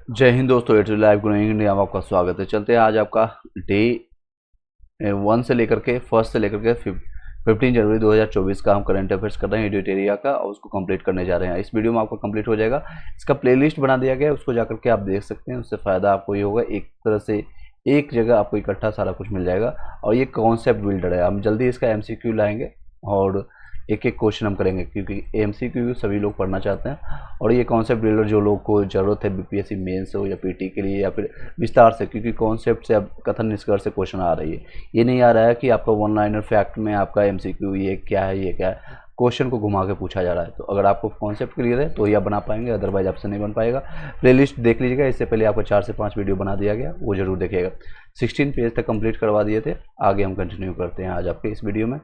जय हिंद दोस्तों, at live growing India में आपका स्वागत है। चलते हैं आज आपका डे 1 से लेकर के 1 से लेकर के 15 जनवरी 2024 का हम करंट अफेयर्स कर रहे हैं एडिट एरिया का, और उसको कंप्लीट करने जा रहे हैं। इस वीडियो में आपको कंप्लीट हो जाएगा। इसका प्लेलिस्ट बना दिया गया है, उसको जाकर के आप देख सकते हैं। उससे फ़ायदा आपको ये होगा, एक तरह से एक जगह आपको इकट्ठा सारा कुछ मिल जाएगा। और ये कॉन्सेप्ट बिल्डर है, हम जल्दी इसका एमसीक्यू लाएंगे और एक एक क्वेश्चन हम करेंगे, क्योंकि एमसीक्यू सभी लोग पढ़ना चाहते हैं। और ये कॉन्सेप्ट बिल्डर जो लोग को ज़रूरत है बीपीएससी मेंस हो या पीटी के लिए, या फिर विस्तार से, क्योंकि कॉन्सेप्ट से अब कथन निष्कर्ष से क्वेश्चन आ रही है। ये नहीं आ रहा है कि आपका वन लाइनर फैक्ट में आपका एमसीक्यू ये क्या है ये क्या है, क्वेश्चन को घुमा के पूछा जा रहा है। तो अगर आपको कॉन्सेप्ट क्लियर है तो ये आप बना पाएंगे, अदरवाइज आपसे नहीं बन पाएगा। प्लेलिस्ट देख लीजिएगा, इससे पहले आपको 4 से 5 वीडियो बना दिया गया, वो जरूर देखिएगा। 16 पेज तक कंप्लीट करवा दिए थे, आगे हम कंटिन्यू करते हैं आज आपके इस वीडियो में।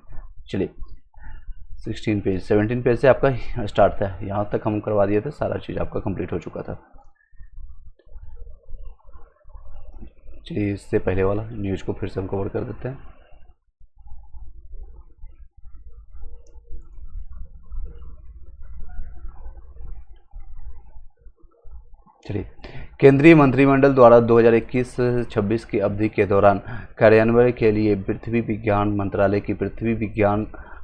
चलिए 16 पेज 17 पेज से आपका स्टार्ट था, यहाँ तक हम करवा दिए थे, सारा चीज़ आपका कंप्लीट हो चुका था। चलिए इससे पहले वाला न्यूज़ को फिर से हम कवर कर देते हैं। चलिए, केंद्रीय मंत्रिमंडल द्वारा 2021-26 की अवधि के दौरान कार्यान्वयन के लिए पृथ्वी विज्ञान मंत्रालय की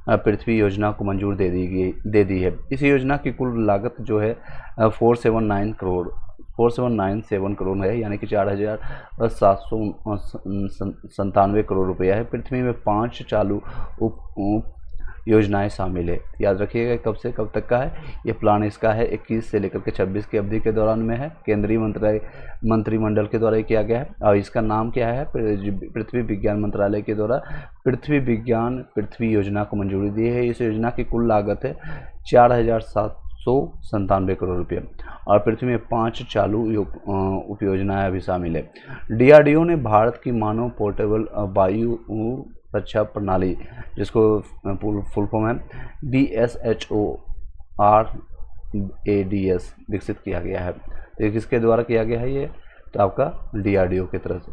पृथ्वी योजना को मंजूर दे दी है। इस योजना की कुल लागत जो है 479 करोड़ है, यानी कि 4,797 करोड़ रुपया है। पृथ्वी में 5 चालू उप योजनाएं शामिल है। याद रखिएगा कब से कब तक का है ये प्लान। इसका है 21 से लेकर के 26 की अवधि के दौरान में है, केंद्रीय मंत्रिमंडल के द्वारा किया गया है। और इसका नाम क्या है? पृथ्वी विज्ञान मंत्रालय के द्वारा पृथ्वी योजना को मंजूरी दी है। इस योजना की कुल लागत है 4,797 करोड़ रुपये, और पृथ्वी में 5 चालू उप योजनाएं अभी शामिल है। डीआरडीओ ने भारत की मानव पोर्टेबल वायु रक्षा प्रणाली, जिसको फुल फॉर्म है DSHORADS, विकसित किया गया है। तो किसके द्वारा किया गया है ये? तो आपका डीआरडीओ की तरफ से।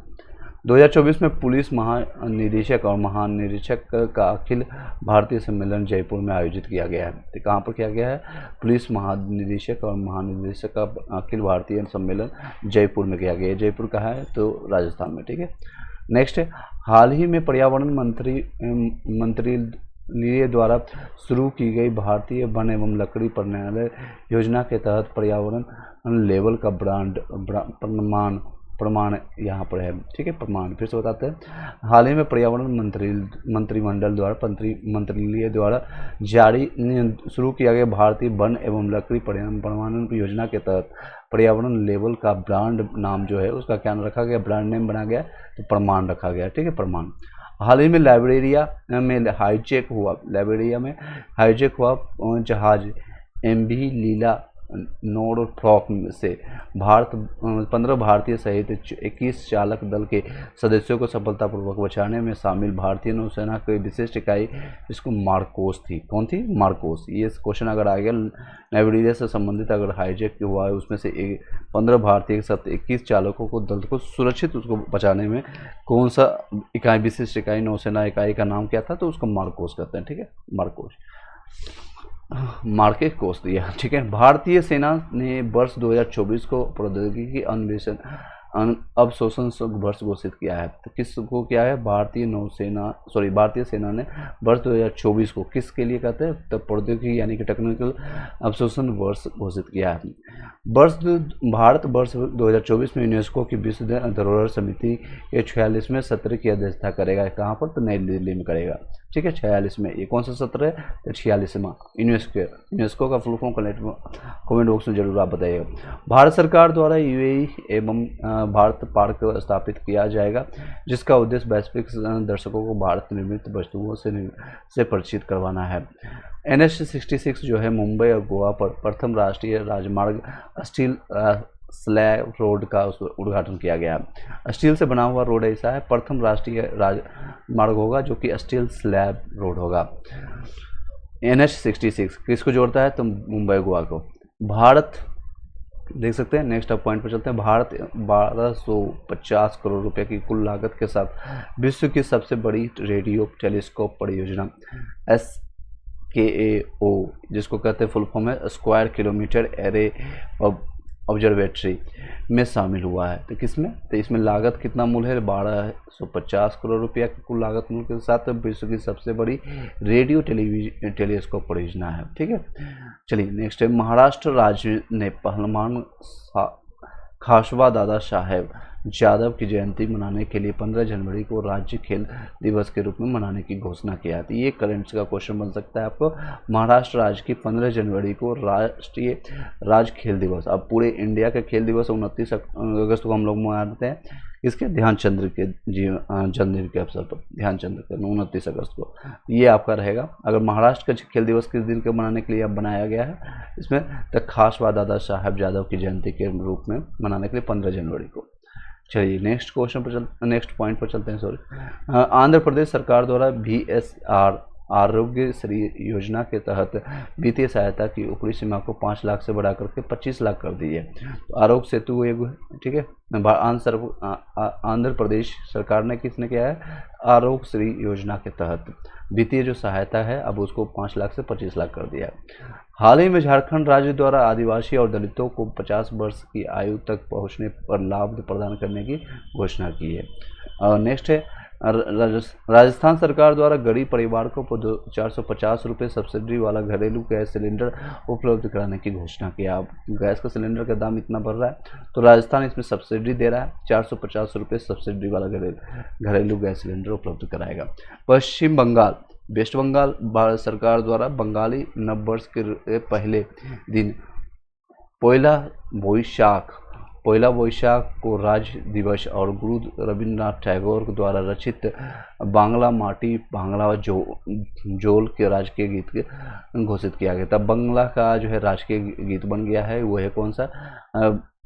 2024 में पुलिस महानिरीक्षक और महानिरीक्षक का अखिल भारतीय सम्मेलन जयपुर में आयोजित किया गया है। तो कहाँ पर किया गया है? पुलिस महानिरीक्षक और महानिरीक्षक का अखिल भारतीय सम्मेलन जयपुर में किया गया है। जयपुर कहाँ है? तो राजस्थान में। ठीक है, नेक्स्ट है, हाल ही में पर्यावरण मंत्रालय द्वारा शुरू की गई भारतीय वन एवं लकड़ी प्रणाली योजना के तहत पर्यावरण लेवल का प्रमाण यहाँ पर है। ठीक है, प्रमाण फिर से बताते हैं। हाल ही में पर्यावरण मंत्रिमंडल मंत्रालय द्वारा जारी शुरू किया गया भारतीय वन एवं लकड़ी प्रमाणन योजना के तहत पर्यावरण लेवल का ब्रांड नाम जो है उसका क्या रखा गया? ब्रांड नेम बना गया, तो प्रमाण रखा गया। ठीक है, प्रमाण। हाल ही में लाइब्रेरिया में हाईजैक हुआ जहाज MV लीला नॉरफॉक से 15 भारतीय सहित 21 चालक दल के सदस्यों को सफलतापूर्वक बचाने में शामिल भारतीय नौसेना की विशिष्ट इकाई, इसको मार्कोस थी। कौन थी? मार्कोस। ये क्वेश्चन अगर आ गया लाइब्रेरिया से संबंधित, अगर हाईजैक हुआ है उसमें से 15 भारतीय के साथ 21 चालकों को दल को सुरक्षित उसको बचाने में कौन सा इकाई, विशिष्ट इकाई, नौसेना इकाई का नाम क्या था? तो उसको मार्कोस कहते हैं। ठीक है, मार्कोस, मार्के कोस दिया। ठीक है, भारतीय सेना ने वर्ष 2024 को प्रौद्योगिकी अन्वेषण अवशोषण वर्ष घोषित किया है। तो किसको किया है? भारतीय सेना ने वर्ष 2024 को किसके लिए कहते हैं? तो प्रौद्योगिकी यानी कि टेक्निकल अवशोषण वर्ष घोषित किया है। भारत वर्ष 2024 में यूनेस्को की विश्व धरोहर समिति के 46वें सत्र की अध्यक्षता करेगा। कहाँ पर? तो नई दिल्ली में करेगा। ठीक है, 46 में। ये कौन सा सत्र है? तो 46वां। यूनेस्को का फुल फॉर्म कमेंट बॉक्स में जरूर आप बताइएगा। भारत सरकार द्वारा UAE एवं भारत पार्क स्थापित किया जाएगा, जिसका उद्देश्य वैश्विक दर्शकों को भारत निर्मित वस्तुओं से परिचित करवाना है। NH 66 जो है मुंबई और गोवा पर प्रथम राष्ट्रीय राजमार्ग स्टील स्लैब रोड का उद्घाटन किया गया। स्टील से बना हुआ रोड ऐसा है, प्रथम राष्ट्रीय राजमार्ग होगा जो कि स्टील स्लैब रोड होगा। NH 66 किसको जोड़ता है? तो मुंबई गोवा को। भारत देख सकते हैं। नेक्स्ट अब पॉइंट पर चलते हैं। भारत 1250 करोड़ रुपए की कुल लागत के साथ विश्व की सबसे बड़ी रेडियो टेलीस्कोप परियोजना SKAO, जिसको कहते हैं फुल फॉर्म है स्क्वायर किलोमीटर एरे ऑब्जर्वेटरी, में शामिल हुआ है। तो किसमें, तो इसमें लागत कितना मूल है, 1250 करोड़ रुपया की कुल लागत मूल के साथ विश्व की सबसे बड़ी रेडियो टेलीस्कोप परियोजना है। ठीक है, चलिए नेक्स्ट है, महाराष्ट्र राज्य ने पहलवान खासवा दादा साहेब यादव की जयंती मनाने के लिए 15 जनवरी को राज्य खेल दिवस के रूप में मनाने की घोषणा किया थी। ये करंट्स का क्वेश्चन बन सकता है आपको। महाराष्ट्र राज्य की 15 जनवरी को राष्ट्रीय राज्य खेल दिवस, अब पूरे इंडिया के खेल दिवस 29 अगस्त को हम लोग मनाते हैं, इसके ध्यानचंद्र के जन्मदिन के अवसर पर, ध्यानचंद्र के 29 अगस्त को ये आपका रहेगा। अगर महाराष्ट्र का खेल दिवस किस दिन के मनाने के लिए अब बनाया गया है इसमें, तो खासवा दादा साहब यादव की जयंती के रूप में मनाने के लिए 15 जनवरी को। चलिए नेक्स्ट क्वेश्चन पर नेक्स्ट पॉइंट पर चलते हैं। सॉरी, आंध्र प्रदेश सरकार द्वारा VSR आरोग्यश्री योजना के तहत वित्तीय सहायता की ऊपरी सीमा को 5 लाख से बढ़ा करके 25 लाख कर दी है। तो आरोग्य सेतु एक, ठीक है, आंध्र प्रदेश सरकार ने किसने किया है, आरोग्यश्री योजना के तहत वित्तीय जो सहायता है अब उसको 5 लाख से 25 लाख कर दिया है। हाल ही में झारखंड राज्य द्वारा आदिवासी और दलितों को 50 वर्ष की आयु तक पहुंचने पर लाभ प्रदान करने की घोषणा की है। और नेक्स्ट है, राजस्थान सरकार द्वारा गरीब परिवार को 450 रुपये सब्सिडी वाला घरेलू गैस सिलेंडर उपलब्ध कराने की घोषणा की। अब गैस का सिलेंडर का दाम इतना बढ़ रहा है तो राजस्थान इसमें सब्सिडी दे रहा है, 450 रुपये सब्सिडी वाला घरेलू गैस सिलेंडर उपलब्ध कराएगा। पश्चिम बंगाल, वेस्ट बंगाल भारत सरकार द्वारा बंगाली नववर्ष के पहले दिन पहला वैशाख को राज्य दिवस और गुरु रविन्द्रनाथ टैगोर द्वारा रचित बांग्ला माटी बांग्ला जोल के राजकीय गीत के घोषित किया गया। तब बांग्ला का जो है राजकीय गीत बन गया है, वो है कौन सा,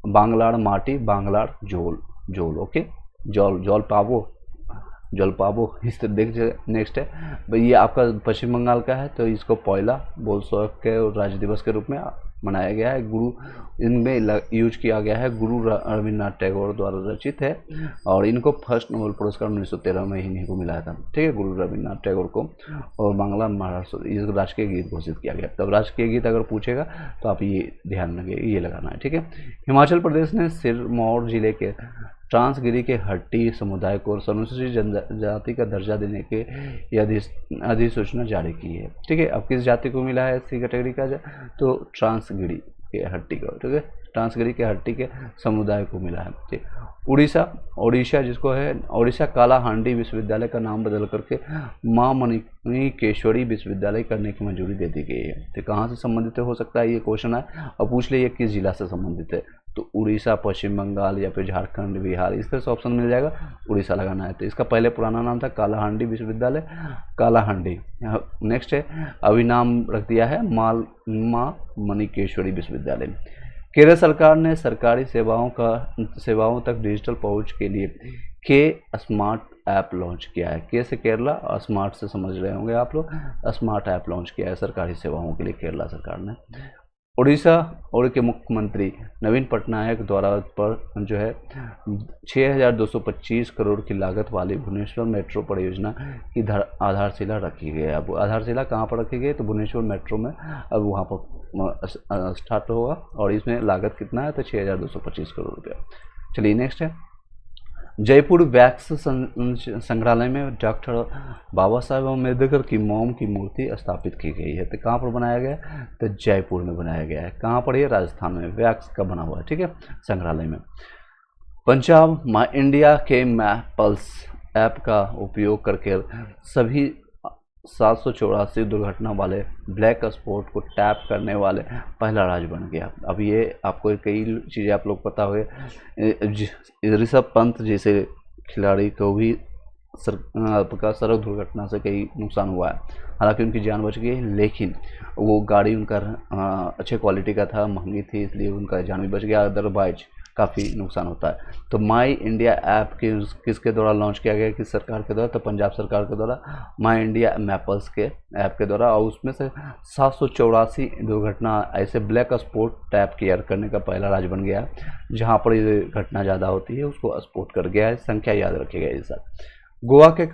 बांग्लाड़ माटी बांग्लाड़ जोल ओके, जल पावो इस तरह देख। नेक्स्ट है भाई, ये आपका पश्चिम बंगाल का है, तो इसको पहला बोल्शोक के राज्य दिवस के रूप में मनाया गया है। गुरु इनमें यूज किया गया है, गुरु रविन्द्रनाथ टैगोर द्वारा रचित है और इनको फर्स्ट नोबेल पुरस्कार 1913 में इन्हीं को मिला था। ठीक है, गुरु रविन्द्रनाथ टैगोर को, और बांग्ला महाराष्ट्र इस राजकीय गीत घोषित किया गया। तब राजकीय गीत अगर पूछेगा तो आप ये ध्यान रखिए, ये लगाना है। ठीक है, हिमाचल प्रदेश ने सिरमौर जिले के ट्रांसगिरी के हट्टी समुदाय को अनुसूचित जनजाति का दर्जा देने के अधिसूचना जारी की है। ठीक है, अब किस जाति को मिला है ऐसी कैटेगरी का, तो ट्रांसगिरी के हट्टी को, ठीक है, ट्रांसगिरी के हट्टी के समुदाय को मिला है। ठीक, उड़ीसा जिसको है, उड़ीसा कालाहांडी विश्वविद्यालय का नाम बदल करके माँ मणिकेश्वरी विश्वविद्यालय करने की मंजूरी दे दी गई है। तो कहाँ से संबंधित हो सकता है ये क्वेश्चन है, और पूछ लिया किस जिला से संबंधित है, तो उड़ीसा, पश्चिम बंगाल या फिर झारखंड, बिहार, इस तरह से ऑप्शन मिल जाएगा, उड़ीसा लगाना है। तो इसका पहले पुराना नाम था कालाहांडी विश्वविद्यालय, कालाहांडी। नेक्स्ट है, अभी नाम रख दिया है माँ मणिकेश्वरी विश्वविद्यालय। केरल सरकार ने सरकारी सेवाओं तक डिजिटल पहुंच के लिए के स्मार्ट ऐप लॉन्च किया है। के से केरला, स्मार्ट से समझ रहे होंगे आप लोग, स्मार्ट ऐप लॉन्च किया है सरकारी सेवाओं के लिए केरला सरकार ने। उड़ीसा के मुख्यमंत्री नवीन पटनायक द्वारा पर जो है 6,225 करोड़ की लागत वाली भुवनेश्वर मेट्रो परियोजना की आधारशिला रखी गई है। अब आधारशिला कहाँ पर रखी गई, तो भुवनेश्वर मेट्रो में अब वहाँ पर स्टार्ट होगा, और इसमें लागत कितना है, तो 6,225 करोड़ रुपया। चलिए नेक्स्ट है, जयपुर वैक्स संग्रहालय में डॉक्टर बाबा साहेब अम्बेडकर की मॉम की मूर्ति स्थापित की गई है। तो कहाँ पर बनाया गया है, तो जयपुर में बनाया गया है। कहाँ पर, ये राजस्थान में वैक्स का बना हुआ है। ठीक है, संग्रहालय में। पंजाब माई इंडिया के मैपल्स ऐप का उपयोग करके सभी 784 दुर्घटना वाले ब्लैक स्पॉट को टैप करने वाले पहला राज्य बन गया। अब ये आपको कई चीज़ें आप लोग पता हुए, ऋषभ पंत जैसे खिलाड़ी को भी आपका सड़क दुर्घटना से कई नुकसान हुआ है। हालांकि उनकी जान बच गई, लेकिन वो गाड़ी उनका अच्छे क्वालिटी का था, महंगी थी, इसलिए उनका जान भी बच गया, अदरवाइज काफ़ी नुकसान होता है। तो माई इंडिया ऐप किसके द्वारा लॉन्च किया गया, किस सरकार के द्वारा, तो पंजाब सरकार के द्वारा माई इंडिया मैपल्स के ऐप के द्वारा, और उसमें से 784 दुर्घटना ऐसे ब्लैक स्पॉट टैप केयर करने का पहला राज्य बन गया। जहाँ पर ये घटना ज़्यादा होती है उसको स्पॉट कर गया है, संख्या याद रखिएगा। इस साल गोवा के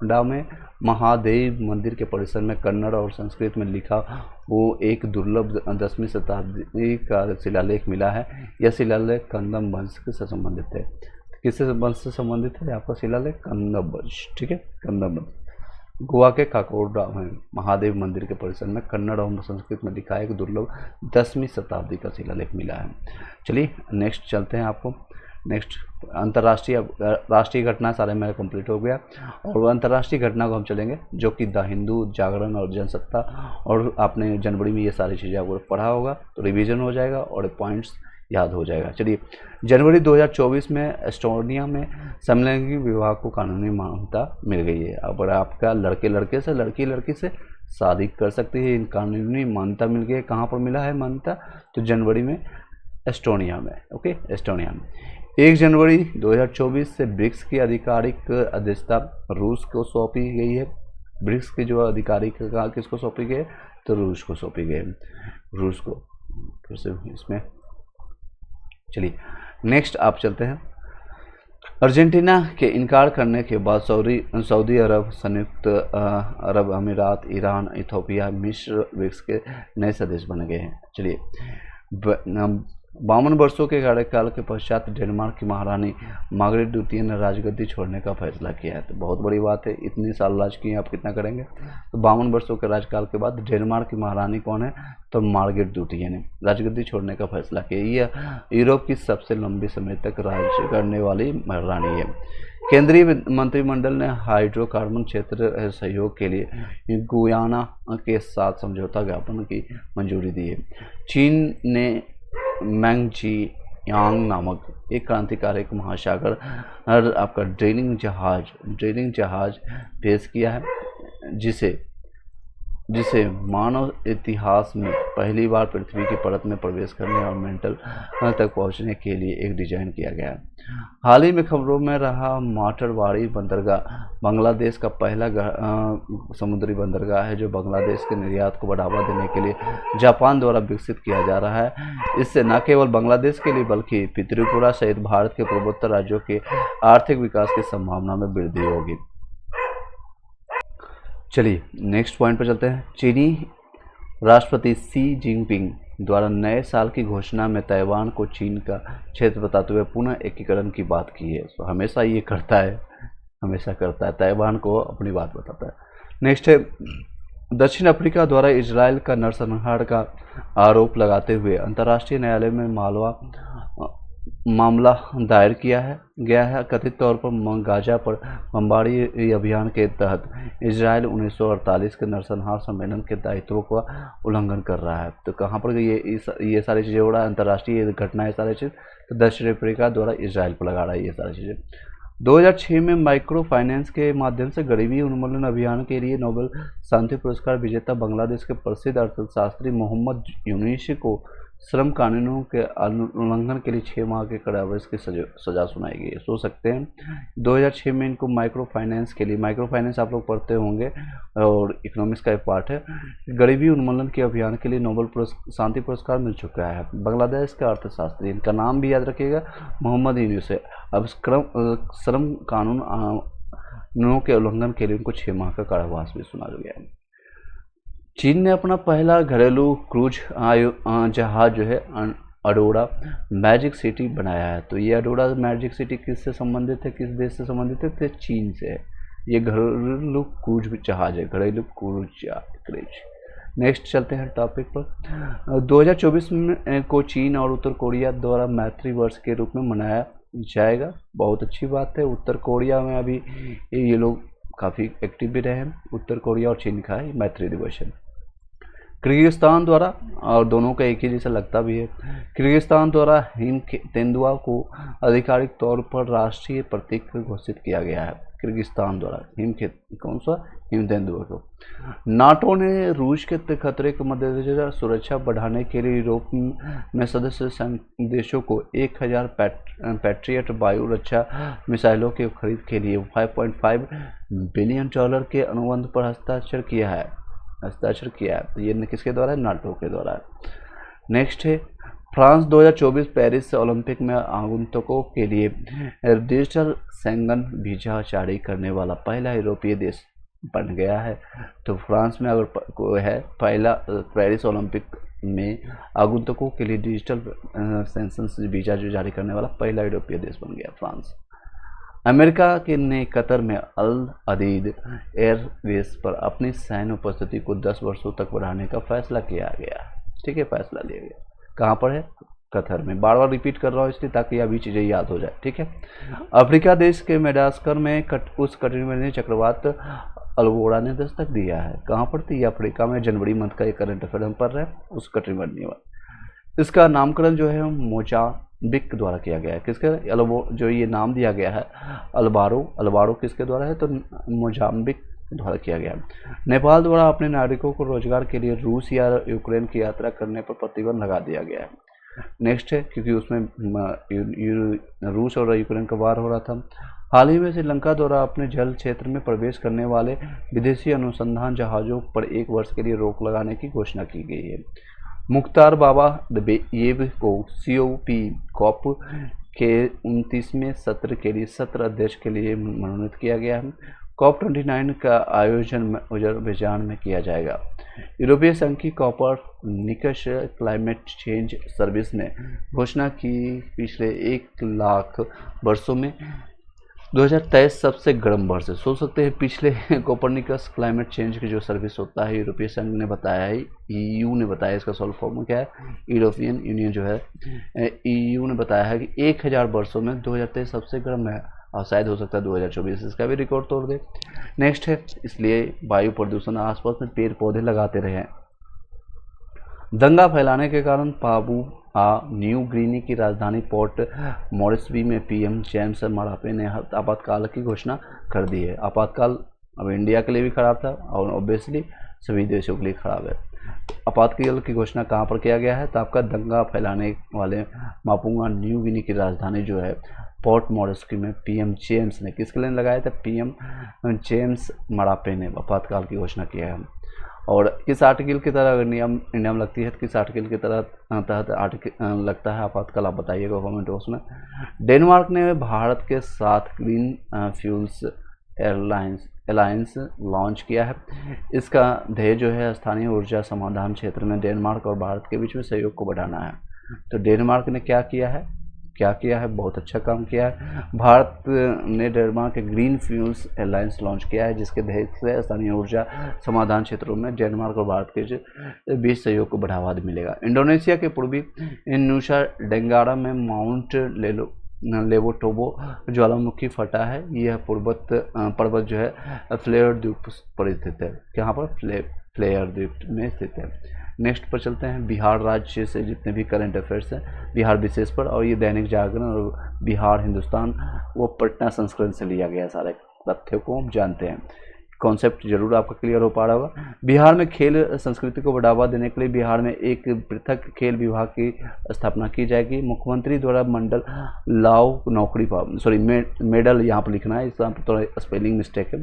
डा में महादेव मंदिर के परिसर में कन्नड़ और संस्कृत में लिखा वो एक दुर्लभ 10वीं शताब्दी का शिलालेख मिला है। यह शिलालेख कदंब वंश से संबंधित है। किससे वंश से संबंधित है आपका शिलालेख? कदंब वंश। ठीक है, कदंब वंश। गोवा के काकोडा में महादेव मंदिर के परिसर में कन्नड़ और संस्कृत में लिखा एक दुर्लभ 10वीं शताब्दी का शिलालेख मिला है। चलिए नेक्स्ट चलते हैं। आपको नेक्स्ट अंतर्राष्ट्रीय राष्ट्रीय घटना सारे मेरा कंप्लीट हो गया, और अंतर्राष्ट्रीय घटना को हम चलेंगे जो कि द हिंदू, जागरण और जनसत्ता, और आपने जनवरी में ये सारी चीज़ें आपको पढ़ा होगा तो रिवीजन हो जाएगा और पॉइंट्स याद हो जाएगा। चलिए, जनवरी 2024 में एस्टोनिया में समलैंगिक विवाह को कानूनी मान्यता मिल गई है। अब आपका लड़के लड़के से, लड़की लड़की से शादी कर सकती है, इन कानूनी मान्यता मिल गई है। कहाँ पर मिला है मान्यता? तो जनवरी में एस्टोनिया में। ओके, एस्टोनिया में। 1 जनवरी 2024 से ब्रिक्स की आधिकारिक अध्यक्षता रूस को सौंपी गई है। ब्रिक्स की जो आधिकारिक किसको सौंपी गई है? तो रूस को सौंपी गई है, रूस को। फिर से इसमें चलिए नेक्स्ट आप चलते हैं। अर्जेंटीना के इनकार करने के बाद सऊदी अरब, संयुक्त अरब अमीरात, ईरान, इथोपिया, मिस्र ब्रिक्स के नए सदस्य बन गए हैं। चलिए, 52 वर्षों के कार्यकाल के पश्चात डेनमार्क की महारानी मार्गरेट द्वितीय ने राजगद्दी छोड़ने का फैसला किया है। तो बहुत बड़ी बात है, इतने साल राज किए, आप कितना करेंगे? तो 52 वर्षों के राजकाल के बाद डेनमार्क की महारानी कौन है? तो मार्गरेट द्वितीय ने राजगद्दी छोड़ने का फैसला किया। यह यूरोप की सबसे लंबे समय तक राज करने वाली महारानी है। केंद्रीय मंत्रिमंडल ने हाइड्रोकार्बन क्षेत्र सहयोग के लिए गुयाना के साथ समझौता ज्ञापन की मंजूरी दी है। चीन ने मैंगजी यांग नामक एक क्रांतिकारी महासागर आपका ड्रेलिंग जहाज पेश किया है, जिसे मानव इतिहास में पहली बार पृथ्वी की परत में प्रवेश करने और मेंटल तक पहुंचने के लिए एक डिजाइन किया गया है। हाल ही में खबरों में रहा माटरवाड़ी बंदरगाह बांग्लादेश का पहला समुद्री बंदरगाह है, जो बांग्लादेश के निर्यात को बढ़ावा देने के लिए जापान द्वारा विकसित किया जा रहा है। इससे न केवल बांग्लादेश के लिए बल्कि त्रिपुरा सहित भारत के पूर्वोत्तर राज्यों के आर्थिक विकास की संभावना में वृद्धि होगी। चलिए नेक्स्ट पॉइंट पर चलते हैं। चीनी राष्ट्रपति शी जिनपिंग द्वारा नए साल की घोषणा में ताइवान को चीन का क्षेत्र बताते हुए पुनः एकीकरण की बात की है। तो हमेशा ये करता है, ताइवान को अपनी बात बताता है। नेक्स्ट है, दक्षिण अफ्रीका द्वारा इजराइल का नरसंहार का आरोप लगाते हुए अंतर्राष्ट्रीय न्यायालय में मामला दायर किया गया है। कथित तौर पर गाजा पर बमबारी अभियान के तहत इजराइल 1948 के नरसंहार सम्मेलन के दायित्वों का उल्लंघन कर रहा है। तो कहाँ पर ये सारी चीज़ें हो रहा है? अंतर्राष्ट्रीय घटना है सारी चीज़, तो दक्षिण अफ्रीका द्वारा इजराइल पर लगा रहा है ये सारी चीज़ें। 2006 में माइक्रो फाइनेंस के माध्यम से गरीबी उन्मूलन अभियान के लिए नोबेल शांति पुरस्कार विजेता बांग्लादेश के प्रसिद्ध अर्थशास्त्री मोहम्मद यूनुस को श्रम कानूनों के उल्लंघन के लिए 6 माह के कारावास की सजा सुनाई गई है। सोच सकते हैं 2006 में इनको माइक्रो फाइनेंस के लिए, माइक्रो फाइनेंस आप लोग पढ़ते होंगे और इकोनॉमिक्स का एक पार्ट है, गरीबी उन्मूलन के अभियान के लिए नोबेल शांति पुरस्कार मिल चुका है। बांग्लादेश का अर्थशास्त्री, इनका नाम भी याद रखिएगा, मोहम्मद यूनुस है। अब श्रम कानूनों के उल्लंघन के लिए उनको 6 माह का कारावास भी सुना गया है। चीन ने अपना पहला घरेलू क्रूज जहाज जो है अडोरा मैजिक सिटी बनाया है। तो ये अडोरा मैजिक सिटी किससे संबंधित है, किस देश से संबंधित है? तो चीन से है। ये घरेलू क्रूज जहाज है, घरेलू क्रूज। नेक्स्ट चलते हैं टॉपिक पर। 2024 में को चीन और उत्तर कोरिया द्वारा मैत्री वर्ष के रूप में मनाया जाएगा। बहुत अच्छी बात है। उत्तर कोरिया में अभी ये लोग काफ़ी एक्टिव भी रहे हैं। उत्तर कोरिया और चीन का है मैत्री दिवस है। किर्गिस्तान द्वारा, और दोनों का एक ही जैसा लगता भी है, किर्गिस्तान द्वारा हिम तेंदुआ को आधिकारिक तौर पर राष्ट्रीय प्रतीक घोषित किया गया है। किर्गिस्तान द्वारा हिम तेंदुआ को। नाटो ने रूस के खतरे के मद्देनजर सुरक्षा बढ़ाने के लिए यूरोप में सदस्य देशों को 1000 पैट्रियट वायु रक्षा मिसाइलों के खरीद के लिए $5.5 बिलियन के अनुबंध पर हस्ताक्षर किया है। तो ये किसके द्वारा है? नाटो के द्वारा है। नेक्स्ट है, फ्रांस 2024 पेरिस ओलंपिक में आगंतुकों के लिए डिजिटल शेंगन वीजा जारी करने वाला पहला यूरोपीय देश बन गया है। तो फ्रांस में अगर कोई है पहला पेरिस ओलंपिक में आगंतुकों के लिए डिजिटल शेंगन वीजा जो जारी करने वाला पहला यूरोपीय देश बन गया फ्रांस। अमेरिका के ने कतर में अल अदीद एयरबेस पर अपनी सैन्य उपस्थिति को 10 वर्षों तक बढ़ाने का फैसला किया गया। ठीक है, फैसला लिया गया। कहाँ पर है? कतर में। बार बार रिपीट कर रहा हूँ इसलिए ताकि अभी चीज़ें याद हो जाए। ठीक है। अफ्रीका देश के मेडागास्कर में उस कटिबंधीय चक्रवात अल्बोड़ा ने दस्तक दिया है। कहाँ पर थी? अफ्रीका में। जनवरी मंथ का एक करंट अफेयर हम पढ़ रहे हैं, उस कटिबंधीय वाला। इसका नामकरण जो है मोजाम्बिक द्वारा किया गया है। किसके जो ये नाम दिया गया है अल्बारो किसके द्वारा है? तो मोजाम्बिक द्वारा किया गया। नेपाल द्वारा अपने नागरिकों को रोजगार के लिए रूस या यूक्रेन की यात्रा करने पर प्रतिबंध लगा दिया गया है। नेक्स्ट है, क्योंकि उसमें रूस और यूक्रेन का वार हो रहा था। हाल ही में श्रीलंका द्वारा अपने जल क्षेत्र में प्रवेश करने वाले विदेशी अनुसंधान जहाज़ों पर 1 वर्ष के लिए रोक लगाने की घोषणा की गई है। मुख्तार बाबा दबेयेव को COP के 29वें सत्र के लिए 17 अध्यक्ष के लिए मनोनीत किया गया है। COP29 का आयोजन अज़रबैजान में किया जाएगा। यूरोपीय संघ की कोपरनिकस क्लाइमेट चेंज सर्विस ने घोषणा की पिछले 1 लाख वर्षों में 2023 सबसे गर्म वर्ष है। सोच सकते हैं पिछले कोपरनिकस क्लाइमेट चेंज की जो सर्विस होता है यूरोपीय संघ ने बताया है, EU ने बताया, इसका सॉल्व फॉर्म क्या है? यूरोपियन यूनियन जो है EU ने बताया है कि 1000 वर्षों में 2023 सबसे गर्म है और शायद हो सकता है 2024 इसका भी रिकॉर्ड तोड़ दे। नेक्स्ट है, इसलिए वायु प्रदूषण आसपास में पेड़ पौधे लगाते रहे। दंगा फैलाने के कारण पापुआ न्यू गिनी की राजधानी पोर्ट मॉरिसबी में PM जेम्स मरापे ने आपातकाल की घोषणा कर दी है। आपातकाल अब इंडिया के लिए भी खराब था और ऑब्वियसली सभी देशों के लिए खराब है। आपातकाल की घोषणा कहाँ पर किया गया है? तो आपका दंगा फैलाने वाले पापुआ न्यू गिनी की राजधानी जो है पोर्ट मॉरिसबी में PM जेम्स ने किसके लिए लगाया था? PM जेम्स मरापे ने आपातकाल की घोषणा किया है। और किस आर्टिकल की तरह अगर नियम इंडिया में लगती है तो किस आर्टिकल की तहत आर्टिकल लगता है आपातकाल, आप बताइएगा कमेंट बॉक्स में। डेनमार्क ने भारत के साथ ग्रीन फ्यूल्स अलायंस लॉन्च किया है। इसका ध्येय जो है स्थानीय ऊर्जा समाधान क्षेत्र में डेनमार्क और भारत के बीच में सहयोग को बढ़ाना है। तो डेनमार्क ने क्या किया है? बहुत अच्छा काम किया है। भारत ने डेनमार्क के ग्रीन फ्यूल्स अलायंस लॉन्च किया है, जिसके ध्येय से स्थानीय ऊर्जा समाधान क्षेत्रों में डेनमार्क और भारत के बीच सहयोग को बढ़ावा मिलेगा। इंडोनेशिया के पूर्वी नुसा टेंगरा में माउंट लेवोटोबो ज्वालामुखी फटा है। यह पर्वत जो है फ्लेयर द्वीप पर स्थित है। यहाँ पर फ्लेयर द्वीप में स्थित है। नेक्स्ट पर चलते हैं, बिहार राज्य से जितने भी करंट अफेयर्स हैं बिहार विशेष पर, और ये दैनिक जागरण और बिहार हिंदुस्तान वो पटना संस्करण से लिया गया। सारे तथ्यों को हम जानते हैं। कॉन्सेप्ट जरूर आपका क्लियर हो पा रहा होगा। बिहार में खेल संस्कृति को बढ़ावा देने के लिए बिहार में एक पृथक खेल विभाग की स्थापना की जाएगी। मुख्यमंत्री द्वारा मंडल लाव नौकरी मेडल यहाँ पर लिखना है, इसका थोड़ा स्पेलिंग मिस्टेक है,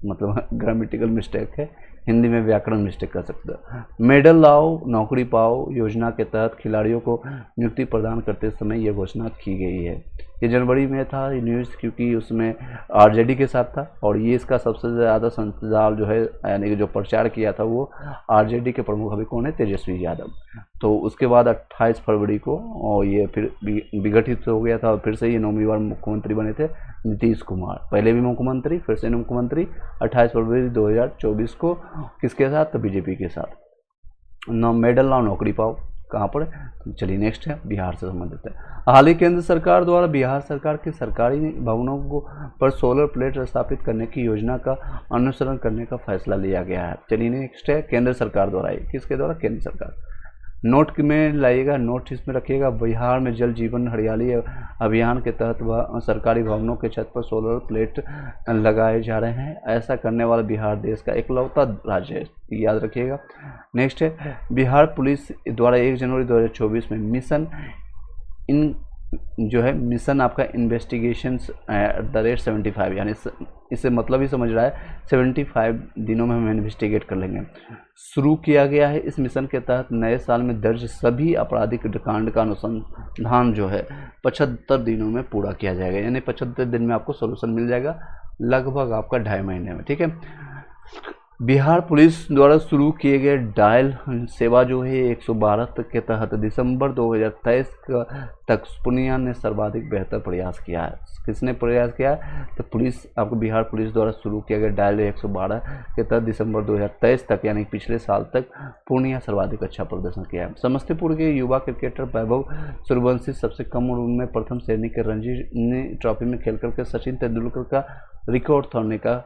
मतलब ग्रामेटिकल मिस्टेक है, हिंदी में व्याकरण मिस्टेक कर सकते हैं। मेडल लाओ नौकरी पाओ योजना के तहत खिलाड़ियों को नियुक्ति प्रदान करते समय यह घोषणा की गई है। ये जनवरी में था न्यूज़, क्योंकि उसमें RJD के साथ था और ये इसका सबसे ज़्यादा संचार जो है यानी कि जो प्रचार किया था वो RJD के प्रमुख अभी कौन है? तेजस्वी यादव। तो उसके बाद 28 फरवरी को और ये फिर विघटित हो गया था और फिर से ये 9वीं बार मुख्यमंत्री बने थे नीतीश कुमार। पहले भी मुख्यमंत्री, फिर से मुख्यमंत्री 28 फरवरी 2024 को किसके साथ? तो BJP के साथ। मेडल लाओ नौकरी पाओ कहाँ पर? चलिए नेक्स्ट है, बिहार से संबंधित है। हाल ही केंद्र सरकार द्वारा बिहार सरकार के सरकारी भवनों को पर सोलर प्लेट स्थापित करने की योजना का अनुसरण करने का फैसला लिया गया है। चलिए नेक्स्ट है, केंद्र सरकार द्वारा। किसके द्वारा? केंद्र सरकार। नोट में लाइएगा, नोट इसमें रखिएगा। बिहार में जल जीवन हरियाली अभियान के तहत सरकारी भवनों के छत पर सोलर प्लेट लगाए जा रहे हैं। ऐसा करने वाला बिहार देश का इकलौता राज्य है, याद रखिएगा। नेक्स्ट है, बिहार पुलिस द्वारा 1 जनवरी 2024 में मिशन जो है मिशन आपका इन्वेस्टिगेशंस @75, यानी इससे मतलब ही समझ रहा है 75 दिनों में हम इन्वेस्टिगेट कर लेंगे, शुरू किया गया है। इस मिशन के तहत नए साल में दर्ज सभी आपराधिक कांड का अनुसंधान जो है 75 दिनों में पूरा किया जाएगा, यानी 75 दिन में आपको सोल्यूशन मिल जाएगा, लगभग आपका 2.5 महीने में। ठीक है। बिहार पुलिस द्वारा शुरू किए गए डायल सेवा जो है 112 के तहत दिसंबर 2023 तक पूर्णिया ने सर्वाधिक बेहतर प्रयास किया है। किसने प्रयास किया है? तो पुलिस, आपको बिहार पुलिस द्वारा शुरू किया गया डायल 112 के तहत दिसंबर 2023 तक, यानी पिछले साल तक पूर्णिया सर्वाधिक अच्छा प्रदर्शन किया है। समस्तीपुर के युवा क्रिकेटर वैभव सूर्यवंशी सबसे कम उम्र में प्रथम श्रेणी के रणजी ट्रॉफी में खेल करके सचिन तेंदुलकर का रिकॉर्ड तोड़ने का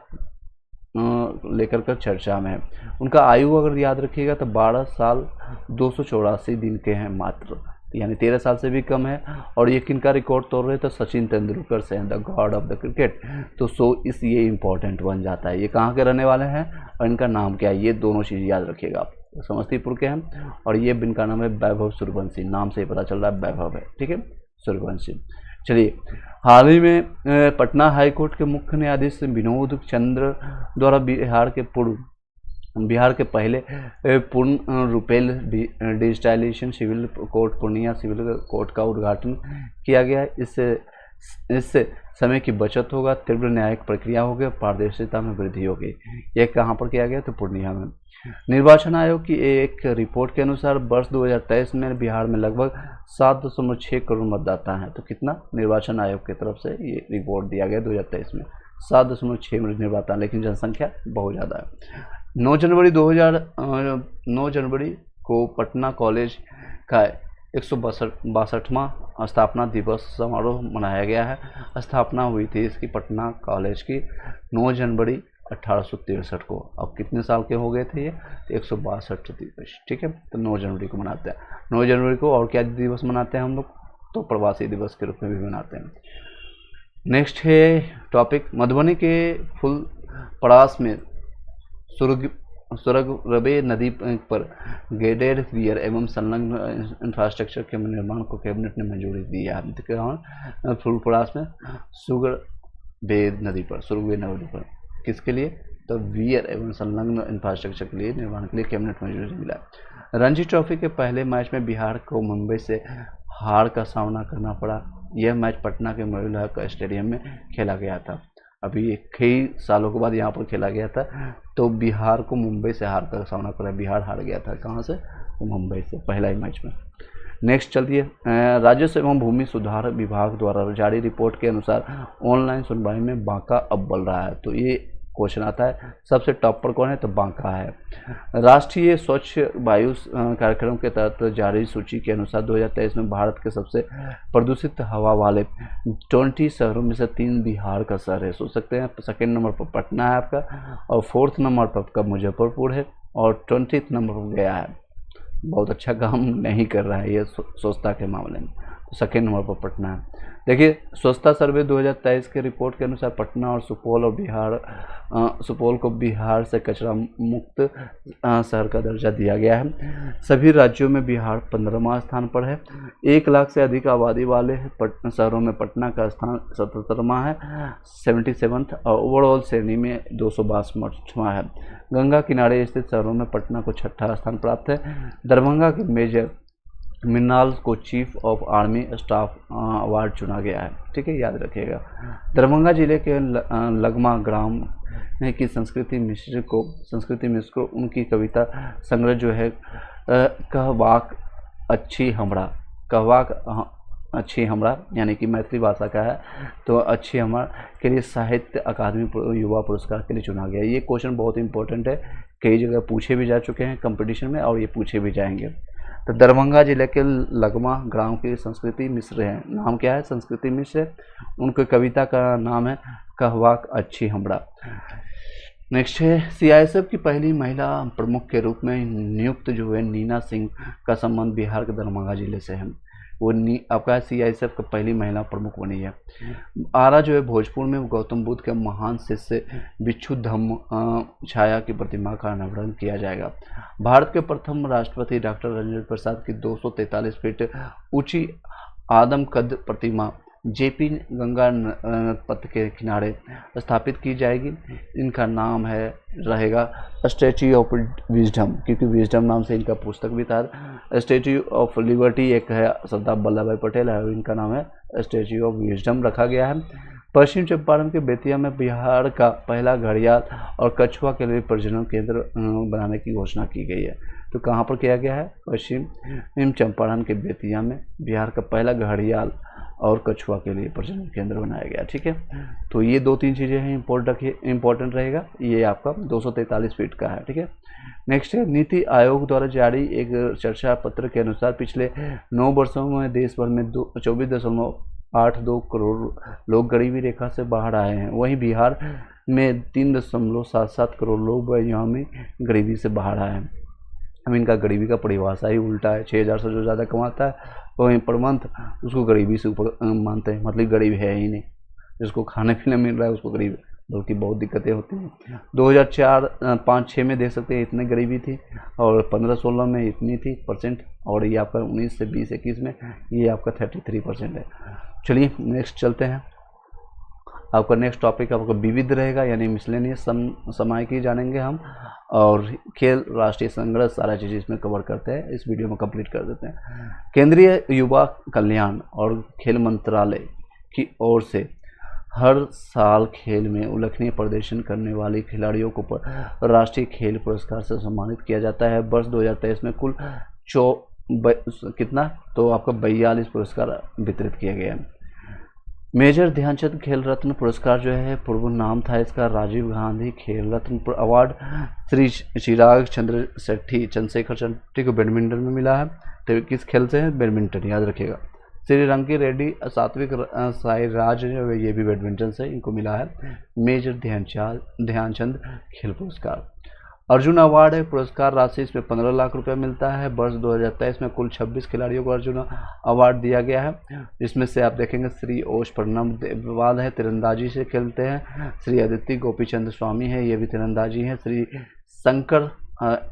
लेकर कर चर्चा में है। उनका आयु अगर याद रखिएगा तो 12 साल 284 दिन के हैं मात्र, यानी 13 साल से भी कम है। और ये किनका रिकॉर्ड तोड़ रहे हैं? तो सचिन तेंदुलकर से, the God of the cricket. तो इस ये इंपॉर्टेंट बन जाता है। ये कहाँ के रहने वाले हैं और इनका नाम क्या है, ये दोनों चीज़ याद रखिएगा आप। समस्तीपुर के हैं और ये इनका नाम है वैभव सूर्यवंशी, नाम से ही पता चल रहा है वैभव है। ठीक है, सूर्यवंशी। चलिए, हाल ही में पटना हाई कोर्ट के मुख्य न्यायाधीश विनोद चंद्र द्वारा बिहार के पहले पूर्ण रूपेल digitalisation civil court Purnia civil court का उद्घाटन किया गया है। इससे समय की बचत होगा, तीव्र न्यायिक प्रक्रिया होगी, पारदर्शिता में वृद्धि होगी। यह कहाँ पर किया गया? तो पूर्णिया में। निर्वाचन आयोग की एक रिपोर्ट के अनुसार वर्ष 2023 में बिहार में लगभग 7.6 करोड़ मतदाता हैं। तो कितना? निर्वाचन आयोग की तरफ से ये रिपोर्ट दिया गया 2023 में 7.6 निर्वाचन, लेकिन जनसंख्या बहुत ज़्यादा है। 9 जनवरी को पटना कॉलेज का 162वां स्थापना दिवस समारोह मनाया गया है। स्थापना हुई थी इसकी पटना कॉलेज की 9 जनवरी 1863 को। अब कितने साल के हो गए थे ये? 162 दिवस। ठीक है, तो 9 जनवरी को मनाते हैं। 9 जनवरी को और क्या दिवस मनाते हैं हम लोग? तो प्रवासी दिवस के रूप में भी मनाते हैं। नेक्स्ट है टॉपिक, मधुबनी के फुलपरास में सुरगरबे नदी पर गेडेड वियर एवं संलग्न इंफ्रास्ट्रक्चर के निर्माण को कैबिनेट ने मंजूरी दी है। फुलपरास में सुरगरबे नदी पर किसके लिए? तो वियर एवं संलग्न इंफ्रास्ट्रक्चर के लिए निर्माण के लिए कैबिनेट मंजूरी मिला। रणजी ट्रॉफी के पहले मैच में बिहार को मुंबई से हार का सामना करना पड़ा। यह मैच पटना के मोइनुल हक स्टेडियम में खेला गया था। अभी कई सालों के बाद यहाँ पर खेला गया था। तो बिहार को मुंबई से हार का सामना करा, बिहार हार गया था। कहाँ से? तो मुंबई से, पहला ही मैच में। नेक्स्ट चलिए, राजस्व एवं भूमि सुधार विभाग द्वारा जारी रिपोर्ट के अनुसार ऑनलाइन सुनवाई में बांका अव्वल रहा है। तो ये क्वेश्चन आता है, सबसे टॉप पर कौन है? तो बांका है। राष्ट्रीय स्वच्छ वायु कार्यक्रम के तहत जारी सूची के अनुसार 2023 में भारत के सबसे प्रदूषित हवा वाले 20 शहरों में से 3 बिहार का शहर है। सोच सकते हैं, सेकेंड नंबर पर पटना है आपका, और 4th नंबर पर आपका मुजफ्फरपुर है, और 20th नंबर पर गया है। बहुत अच्छा काम नहीं कर रहा है ये स्वच्छता के मामले में। तो सेकेंड नंबर पर पटना है। देखिए, स्वच्छता सर्वे 2023 के रिपोर्ट के अनुसार पटना और सुपौल को बिहार से कचरा मुक्त शहर का दर्जा दिया गया है। सभी राज्यों में बिहार 15वां स्थान पर है। 1 लाख से अधिक आबादी वाले शहरों में पटना का स्थान 77वां है, 77th, और ओवरऑल श्रेणी में 262वां है। गंगा किनारे स्थित शहरों में पटना को 6ठा स्थान प्राप्त है। दरभंगा के मेजर मिनाल को chief of army staff award चुना गया है। ठीक है, याद रखिएगा। दरभंगा जिले के लगमा ग्राम की संस्कृति मिश्र को उनकी कविता संग्रह जो है कहवाक अच्छी हमरा यानी कि मैथिली भाषा का है, तो अच्छी हमरा के लिए साहित्य अकादमी युवा पुरस्कार के लिए चुना गया। ये क्वेश्चन बहुत इंपॉर्टेंट है, कई जगह पूछे भी जा चुके हैं कंपटीशन में, और ये पूछे भी जाएंगे। तो दरभंगा जिले के लगमा ग्राम की संस्कृति मिश्र है। नाम क्या है? संस्कृति मिश्र। उनकी कविता का नाम है कहवाक अच्छी हमरा। नेक्स्ट है, सीआईएसएफ की पहली महिला प्रमुख के रूप में नियुक्त जो है नीना सिंह का संबंध बिहार के दरभंगा जिले से है। वो आपका सीआईएसएफ की पहली महिला प्रमुख बनी है। आरा जो है भोजपुर में गौतम बुद्ध के महान शिष्य बिच्छू धम्म छाया की प्रतिमा का अनावरण किया जाएगा। भारत के प्रथम राष्ट्रपति डॉक्टर राजेंद्र प्रसाद की 243 फीट ऊंची आदम कद प्रतिमा जेपी गंगा पथ के किनारे स्थापित की जाएगी। इनका नाम रहेगा स्टैच्यू ऑफ विजडम, क्योंकि विजडम नाम से इनका पुस्तक भी था। स्टैच्यू ऑफ लिबर्टी एक है, सरदार वल्लभ भाई पटेल है, इनका नाम है स्टैच्यू ऑफ विजडम रखा गया है। पश्चिम चंपारण के बेतिया में बिहार का पहला घड़ियाल और कछुआ के लिए प्रजनन केंद्र बनाने की घोषणा की गई है। तो कहाँ पर किया गया है? पश्चिम चंपारण के बेतिया में बिहार का पहला घड़ियाल और कछुआ के लिए प्रजनन केंद्र बनाया गया। ठीक है, तो ये 2-3 चीज़ें हैं, इम्पोर्टेंट रहेगा। ये आपका 243 फीट का है। ठीक है, नेक्स्ट है नीति आयोग द्वारा जारी एक चर्चा पत्र के अनुसार पिछले 9 वर्षों में देश भर में 24.82 करोड़ लोग गरीबी रेखा से बाहर आए हैं। वहीं बिहार में 3.77 करोड़ लोग यहाँ में गरीबी से बाहर आए हैं। अब इनका गरीबी का परिभाषा ही उल्टा है। 6,000 से जो ज़्यादा कमाता है वहीं पर मंथ उसको गरीबी से ऊपर मानते हैं, मतलब गरीब है ही नहीं। जिसको खाने पीने मिल रहा है उसको गरीब, बल्कि बहुत दिक्कतें होती हैं। 2004-5-6 में देख सकते हैं इतनी गरीबी थी, और 15-16 में इतनी थी परसेंट, और ये आपका 19 से 20-21 में ये आपका 33% है। चलिए नेक्स्ट चलते हैं। आपका नेक्स्ट टॉपिक आपका विविध रहेगा, यानी मिसलेनियस समायिकी जानेंगे हम, और खेल, राष्ट्रीय संग्रह, सारा चीज़ इसमें कवर करते हैं। इस वीडियो में कंप्लीट कर देते हैं। केंद्रीय युवा कल्याण और खेल मंत्रालय की ओर से हर साल खेल में उल्लेखनीय प्रदर्शन करने वाले खिलाड़ियों को राष्ट्रीय खेल पुरस्कार से सम्मानित किया जाता है। वर्ष 2023 में कुल कितना, तो आपका 42 पुरस्कार वितरित किया गया है। मेजर ध्यानचंद खेल रत्न पुरस्कार जो है, पूर्व नाम था इसका राजीव गांधी खेल रत्न अवार्ड, श्री चिराग चंद्र सेट्टी चंद्रशेखर सेट्टी को बैडमिंटन में मिला है। तो किस खेल से है? बैडमिंटन, याद रखिएगा। श्री रंकी रेड्डी सात्विक साईराज ये भी बैडमिंटन से इनको मिला है मेजर ध्यानचंद खेल पुरस्कार। अर्जुन अवार्ड है, पुरस्कार राशि इसमें 15 लाख रुपए मिलता है। वर्ष 2023 में कुल 26 खिलाड़ियों को अर्जुन अवार्ड दिया गया है। इसमें से आप देखेंगे श्री ओश प्रणम देवाल है, तीरंदाजी से खेलते हैं। श्री अदिति गोपीचंद स्वामी है, ये भी तीरंदाजी है। श्री शंकर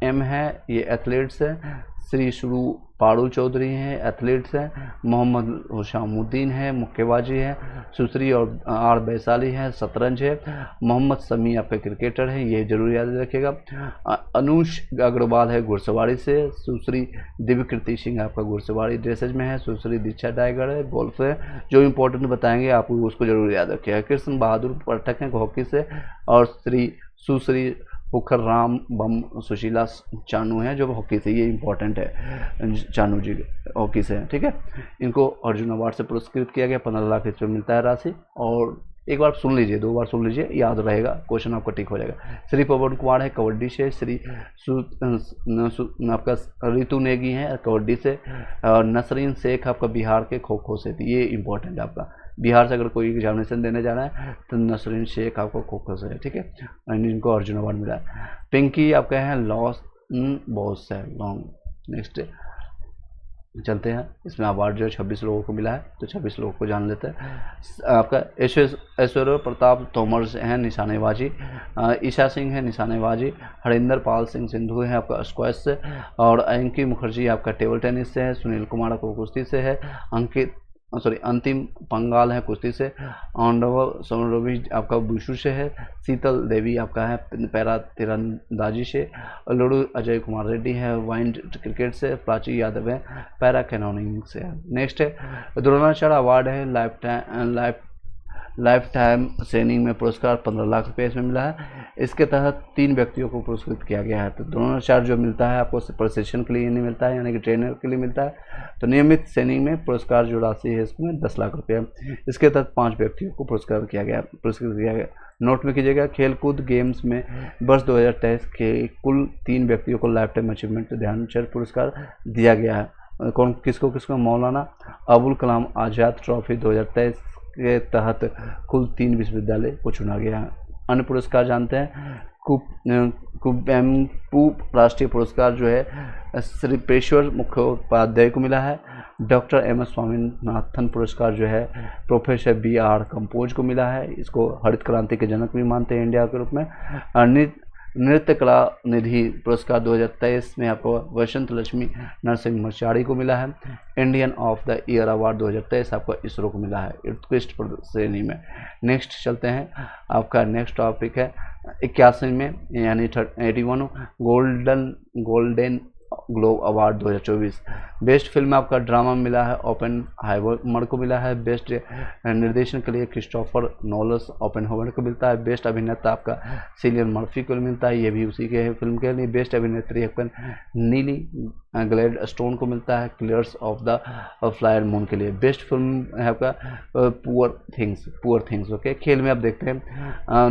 एम है, ये एथलीट्स है। श्री शुरू पारुल चौधरी हैं, एथलीट्स हैं। मोहम्मद हुशामुद्दीन है, मुक्केबाजी है। सुश्री और आर वैशाली है, शतरंज है। मोहम्मद समी आपका क्रिकेटर है, ये जरूर याद रखिएगा। अनुष अग्रवाल है, घुड़सवारी से। सुश्री दिव्यकृति सिंह आपका घुड़सवारी ड्रेसेज में है। सुश्री दीक्षा टाइगर है, गोल्फ है। जो इंपॉर्टेंट बताएंगे आप उसको जरूर याद रखिएगा। कृष्ण बहादुर पाठक हैं, हॉकी से। और सुश्री पुखर राम बम सुशीला चानू है, जो हॉकी से, ये इंपॉर्टेंट है, चानू जी हॉकी से, ठीक है। इनको अर्जुन अवार्ड से पुरस्कृत किया गया, 15 लाख इसमें मिलता है राशि। और एक बार सुन लीजिए, 2 बार सुन लीजिए, याद रहेगा, क्वेश्चन आपका टिक हो जाएगा। श्री पवन कुमार है, कबड्डी से। श्री आपका ऋतु नेगी है, कबड्डी से। और नसरीन शेख आपका बिहार के खो खो से, ये इंपॉर्टेंट है आपका। बिहार से अगर कोई एग्जामिनेशन देने जाना है तो नसरीन शेख आपको खो खो से है, ठीक है। इनको अर्जुन अवार्ड मिला है। पिंकी आपका है लॉस बॉस है, लॉन्ग। नेक्स्ट चलते हैं, इसमें अवार्ड जो है 26 लोगों को मिला है, तो 26 लोगों को जान लेते हैं। आपका ऐश्वर्य प्रताप तोमर हैं, निशानेबाजी। ईशा सिंह है, निशानेबाजी। हरिंदर पाल सिंह सिंधु है आपका स्क्वैश से। और अंकी मुखर्जी आपका टेबल टेनिस से है। सुनील कुमार आपको कुश्ती से है। अंतिम पंगाल है कुश्ती से। आंडव सोनरवी आपका वुशु से है। शीतल देवी आपका है पैरा तीरंदाजी से। लुडू अजय कुमार रेड्डी है वाइंड क्रिकेट से। प्राची यादव है पैरा कैनोनिंग से। नेक्स्ट है द्रोणाचार्य अवार्ड है, लाइफ टाइम ट्रेनिंग में पुरस्कार 15 लाख रुपये इसमें मिला है। इसके तहत 3 व्यक्तियों को पुरस्कृत किया गया है। तो द्रोणाचार्य जो मिलता है आपको प्रशिक्षण के लिए नहीं मिलता है, यानी कि ट्रेनर के लिए मिलता है। तो नियमित ट्रेनिंग में पुरस्कार जो राशि है इसमें 10 लाख रुपये। इसके तहत 5 व्यक्तियों को पुरस्कृत किया गया। नोट में कीजिएगा, खेलकूद गेम्स में वर्ष 2023 के कुल 3 व्यक्तियों को लाइफ टाइम अचीवमेंट ध्यानचंद पुरस्कार दिया गया है। किसको? मौलाना अबुल कलाम आज़ाद ट्रॉफी 2023 के तहत कुल 3 विश्वविद्यालय को चुना गया है। अन्य पुरस्कार जानते हैं। कुवेम्पु राष्ट्रीय पुरस्कार जो है श्री पेश्वर मुखोपाध्याय को मिला है। डॉक्टर एम एस स्वामीनाथन पुरस्कार जो है प्रोफेसर BR कंपोज को मिला है। इसको हरित क्रांति के जनक भी मानते हैं इंडिया के रूप में। नृत्य कला निधि पुरस्कार 2023 में आपको वसंत लक्ष्मी नरसिंह मचाड़ी को मिला है। Indian of the year award 2023 आपको इसरो को मिला है उत्कृष्ट श्रेणी में। नेक्स्ट चलते हैं, आपका नेक्स्ट टॉपिक है 81 में यानी 81 golden globe award 2024। Best film आपका ड्रामा मिला है ओपेनहाइमर को मिला है। बेस्ट निर्देशन के लिए क्रिस्टोफर नोलन ओपेनहाइमर को मिलता है। बेस्ट अभिनेता आपका सिलियन मर्फी को मिलता है, ये भी उसी के फिल्म के लिए। बेस्ट अभिनेत्री आपका नीली ग्लैडस्टोन को मिलता है clears of the flyer moon के लिए। बेस्ट फिल्म है आपका पुअर थिंग्स ओके। खेल में आप देखते हैं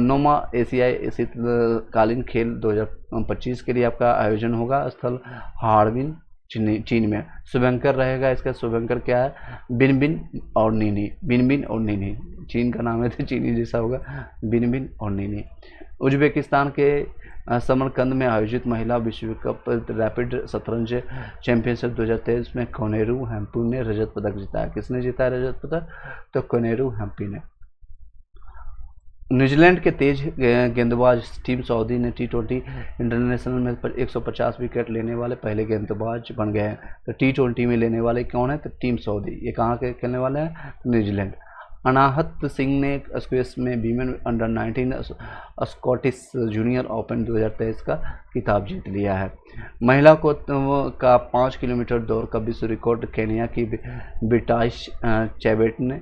नोमा एशियाई शीतकालीन खेल 2025 के लिए आपका आयोजन होगा स्थल हार्बिन चीन में। शुभंकर रहेगा, इसका शुभंकर क्या है, बिनबिन और नीनी, चीन का नाम है तो चीनी जैसा होगा, बिनबिन और नीनी। उज्बेकिस्तान के समरकंद में आयोजित महिला विश्व कप रैपिड शतरंज चैंपियनशिप 2023 में कोनेरू हेम्पी ने रजत पदक जीता है। किसने जीता है रजत पदक, तो कोनेरू हेम्पी ने। न्यूजीलैंड के तेज गेंदबाज टीम सऊदी ने T20 इंटरनेशनल में 150 विकेट लेने वाले पहले गेंदबाज बन गए हैं। तो T20 में लेने वाले कौन है, तो टीम सऊदी। ये कहाँ के खेलने वाले हैं, न्यूजीलैंड। अनाहत सिंह ने स्क्वैश में women under 19 Scottish junior open 2023 का खिताब जीत लिया है। महिला को का 5 किलोमीटर दौड़ का विश्व रिकॉर्ड केन्या की बिटाइश चेबेट ने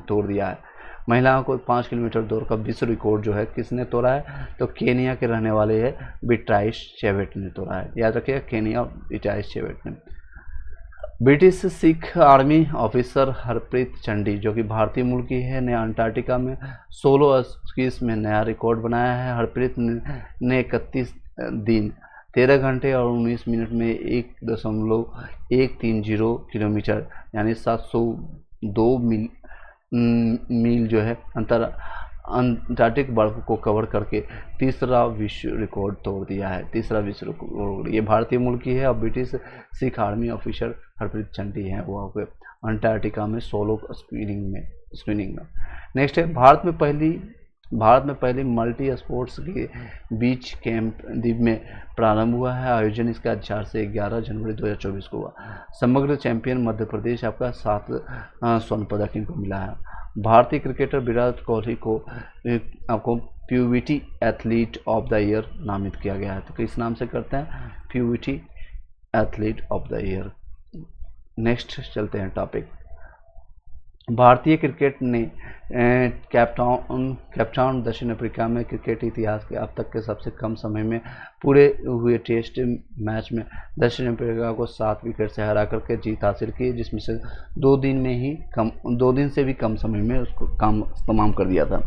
तोड़ दिया है। महिलाओं को 5 किलोमीटर दौड़ का विश्व रिकॉर्ड जो है किसने तोड़ा है, तो केनिया के रहने वाले है बिटाइश चेबेट ने तोड़ा है। याद रखिएगा, केनिया बिटाइश चेबेट ने। British Sikh army officer Harpreet Chandi जो कि भारतीय मूल की है ने अंटार्कटिका में 16 स्कीस में नया रिकॉर्ड बनाया है। हरप्रीत ने 31 दिन 13 घंटे और 19 मिनट में 1.130 किलोमीटर यानी 702 मील जो है अंटार्कटिक बर्फ को कवर करके तीसरा विश्व रिकॉर्ड तोड़ दिया है। तीसरा विश्व रिकॉर्ड ये भारतीय मूल की है और British Sikh army officer Harpreet Chandi हैं वो अंटार्कटिका में सोलो स्पिनिंग में। नेक्स्ट है भारत में पहली मल्टी स्पोर्ट्स के बीच कैंप द्वीप में प्रारंभ हुआ है। आयोजन इसका 4 से 11 जनवरी 2024 को हुआ। समग्र चैंपियन मध्य प्रदेश आपका 7 स्वर्ण पदक इनको मिला है। भारतीय क्रिकेटर विराट कोहली को आपको puberty athlete of the year नामित किया गया है। तो किस नाम से करते हैं, puberty athlete of the year. Next चलते हैं टॉपिक, भारतीय क्रिकेट ने कैपटाउन दक्षिण अफ्रीका में क्रिकेट इतिहास के अब तक के सबसे कम समय में पूरे हुए टेस्ट मैच में दक्षिण अफ्रीका को 7 विकेट से हरा करके जीत हासिल की, जिसमें से 2 दिन से भी कम समय में उसको काम तमाम कर दिया था।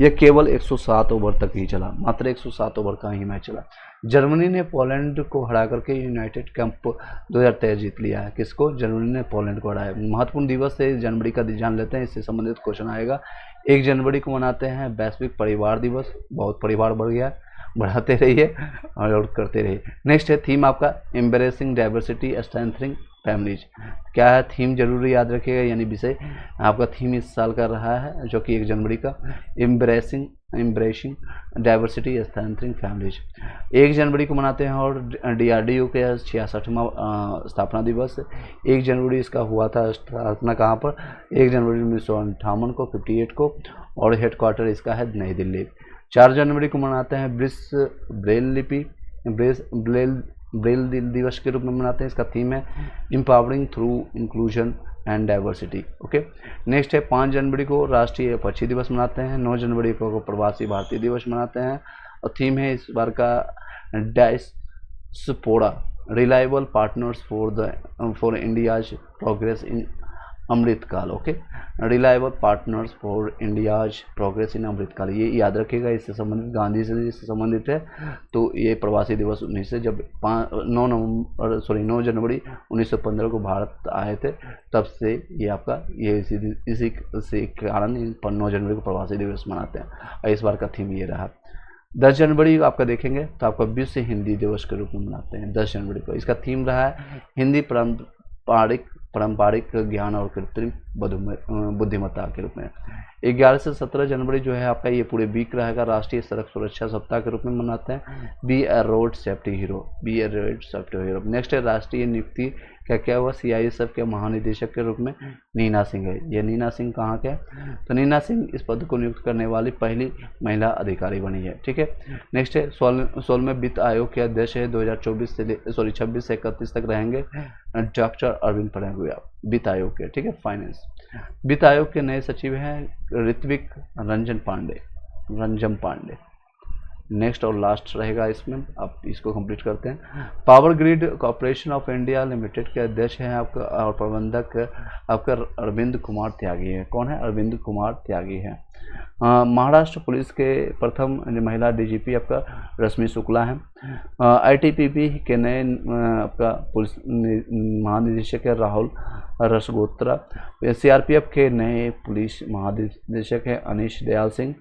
यह केवल 107 ओवर तक ही चला, मात्र 107 ओवर का ही मैच चला। जर्मनी ने पोलैंड को हरा करके यूनाइटेड कप 2023 जीत लिया है। किसको, जर्मनी ने पोलैंड को हराया। महत्वपूर्ण दिवस है जनवरी का, जान लेते हैं, इससे संबंधित क्वेश्चन आएगा। 1 जनवरी को मनाते हैं वैश्विक परिवार दिवस। बहुत परिवार बढ़ गया, बढ़ाते रहिए और करते रहिए। नेक्स्ट है थीम आपका एम्ब्रेसिंग डाइवर्सिटी स्ट्रेंथनिंग फैमिलीज। क्या है थीम, जरूरी याद रखिएगा, यानी विषय आपका थीम इस साल का रहा है जो कि 1 जनवरी का एम्ब्रेसिंग डाइवर्सिटी स्ट्रेंथनिंग फैमिलीज। 1 जनवरी को मनाते हैं और DRDO के 66वां स्थापना दिवस। 1 जनवरी इसका हुआ था स्थापना कहाँ पर, 1 जनवरी 1958 को 58 को, और हेडक्वार्टर इसका है नई दिल्ली। 4 जनवरी को मनाते हैं ब्रेल दिवस के रूप में मनाते हैं। इसका थीम है empowering through inclusion and diversity. Okay. Next है 5 जनवरी को राष्ट्रीय पक्षी दिवस मनाते हैं। 9 जनवरी को प्रवासी भारतीय दिवस मनाते हैं और थीम है इस बार का diaspora reliable partners for India's progress in Amrit Kaal. Okay, reliable partners for India's progress in Amrit Kaal, ये याद रखिएगा, इससे संबंधित गांधी से इससे संबंधित है। तो ये प्रवासी दिवस 19 से जब 9 जनवरी 1915 को भारत आए थे, तब से ये आपका ये इसी से कारण 9 जनवरी को प्रवासी दिवस मनाते हैं और इस बार का थीम ये रहा। 10 जनवरी आपका देखेंगे तो आपका विश्व हिंदी दिवस के रूप में मनाते हैं 10 जनवरी को। इसका थीम रहा है हिंदी पारंपरिक पारंपरिक ज्ञान और कृत्रिम बुद्धिमत्ता के रूप में। 11 से 17 जनवरी जो है आपका ये पूरे वीक रहेगा, राष्ट्रीय सड़क सुरक्षा सप्ताह के रूप में मनाते हैं। बी ए रोड सेफ्टी हीरो, बी ए रोड सेफ्टी हीरो। नेक्स्ट है राष्ट्रीय नियुक्ति क्या हुआ, CISF के महानिदेशक के रूप में नीना सिंह है। ये नीना सिंह कहाँ के, तो नीना सिंह इस पद को नियुक्त करने वाली पहली महिला अधिकारी बनी है। ठीक है। नेक्स्ट है 16वें वित्त आयोग के अध्यक्ष है 2024 से 26 से 31 तक रहेंगे डॉक्टर अरविंद पटेल, वित्त आयोग के। ठीक है। फाइनेंस वित्त आयोग के नए सचिव हैं ऋत्विक रंजन पांडे। नेक्स्ट और लास्ट रहेगा इसमें, आप इसको कंप्लीट करते हैं। Power grid corporation of India limited के अध्यक्ष हैं आपका और प्रबंधक आपका अरविंद कुमार त्यागी है। कौन है, अरविंद कुमार त्यागी है। महाराष्ट्र पुलिस के प्रथम महिला DGP आपका रश्मि शुक्ला है। ITBP के नए आपका पुलिस महानिदेशक है राहुल रसगोत्रा। CRPF के नए पुलिस महानिदेशक है Anish Dayal Singh.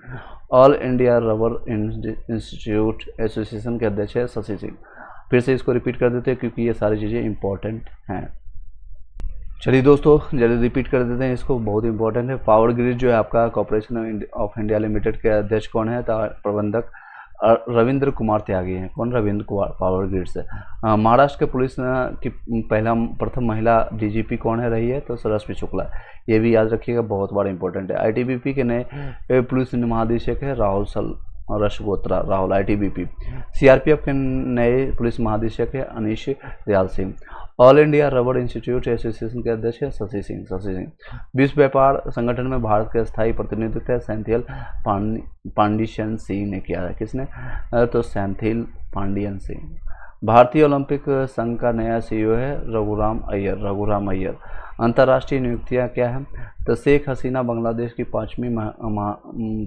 All India rubber institute association के अध्यक्ष है शशि सिंह। फिर से इसको रिपीट कर देते हैं क्योंकि ये सारी चीज़ें इंपॉर्टेंट हैं। चलिए दोस्तों जल्दी रिपीट कर देते हैं इसको, बहुत इंपॉर्टेंट है। पावर ग्रिड जो है आपका कॉर्पोरेशन ऑफ इंडिया लिमिटेड के अध्यक्ष कौन है, तो प्रबंधक रविंद्र कुमार त्यागी हैं। कौन, रविंद्र कुमार, पावर ग्रिड से। महाराष्ट्र के पुलिस की प्रथम महिला DGP कौन है रही है, तो रश्मि शुक्ला। ये भी याद रखिएगा, बहुत बड़ा इंपॉर्टेंट है। ITBP के नए पुलिस महानिदेशक है राहुल रसगोत्रा, राहुल ITBP। CRPF के नए पुलिस महानिदेशक है Anish Dayal Singh. All India rubber institute association के अध्यक्ष है शशि सिंह। विश्व व्यापार संगठन में भारत के स्थायी प्रतिनिधित्व सेंथिल पांडियन सिंह ने किया है। किसने, तो सेंथिल पांडियन सिंह। भारतीय ओलंपिक संघ का नया CEO है रघुराम अय्यर। अंतर्राष्ट्रीय नियुक्तियां क्या है, तो शेख हसीना बांग्लादेश की 5वीं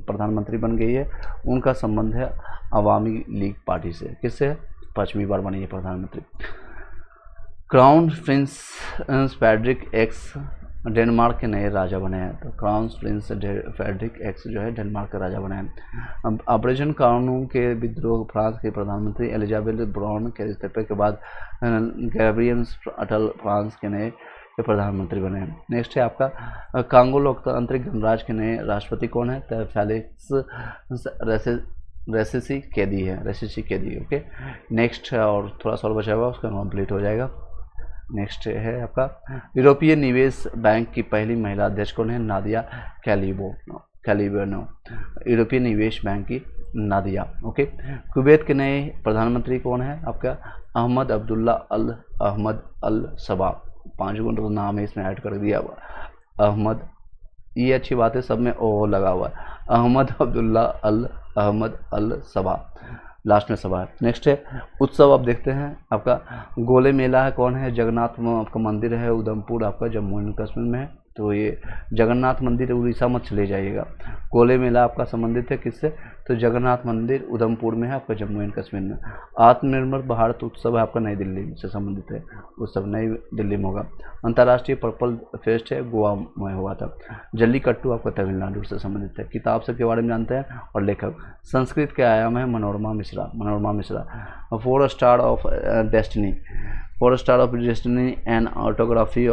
प्रधानमंत्री बन गई है। उनका संबंध है अवामी लीग पार्टी से। किससे, 5वीं बार बनी है प्रधानमंत्री। Crown prince Frederick X Denmark के नए राजा बने हैं। तो क्राउन प्रिंस फ्रेडरिक एक्स जो है डेनमार्क के राजा बने हैं। ऑपरेशन कानून के विद्रोह फ्रांस के प्रधानमंत्री एलिजाबेथ ब्राउन के इस्तीफे के बाद गैब्रियल अटल फ्रांस के नए प्रधानमंत्री बने हैं। नेक्स्ट है आपका कांगो लोकतांत्रिक गणराज्य के नए राष्ट्रपति कौन है, तो फेलिक्स रेसिसी केदी। ओके। नेक्स्ट और थोड़ा सा और बचा हुआ उसका कंप्लीट हो जाएगा। नेक्स्ट है आपका यूरोपीय निवेश बैंक की पहली महिला अध्यक्ष कौन है, नादिया कैलिबनो। यूरोपीय निवेश बैंक की नादिया। ओके। कुवैत के नए प्रधानमंत्री कौन है आपका, अहमद अब्दुल्ला अल सबा। 5 गुण तो नाम है इसमें ऐड कर दिया हुआ, अहमद, ये अच्छी बात है, सब में ओ लगा हुआ है, अहमद अल सबा, लास्ट में सबा है। नेक्स्ट है उत्सव, आप देखते हैं आपका गोले मेला है। कौन है, जगन्नाथ आपका मंदिर है उधमपुर आपका जम्मू एंड कश्मीर में है। तो ये जगन्नाथ मंदिर उड़ीसा मत चले जाइएगा। गोले मेला आपका संबंधित है किससे, तो जगन्नाथ मंदिर उधमपुर में है आपका जम्मू एंड कश्मीर में। आत्मनिर्भर भारत उत्सव है आपका नई दिल्ली से संबंधित है, उत्सव नई दिल्ली में होगा। अंतर्राष्ट्रीय पर्पल फेस्ट है गोवा में हुआ था। जल्लीकट्टू आपका तमिलनाडु से संबंधित है। किताब सब के बारे में जानते हैं और लेखक संस्कृत के आयाम है Manorama Mishra. 4 star of destiny and autography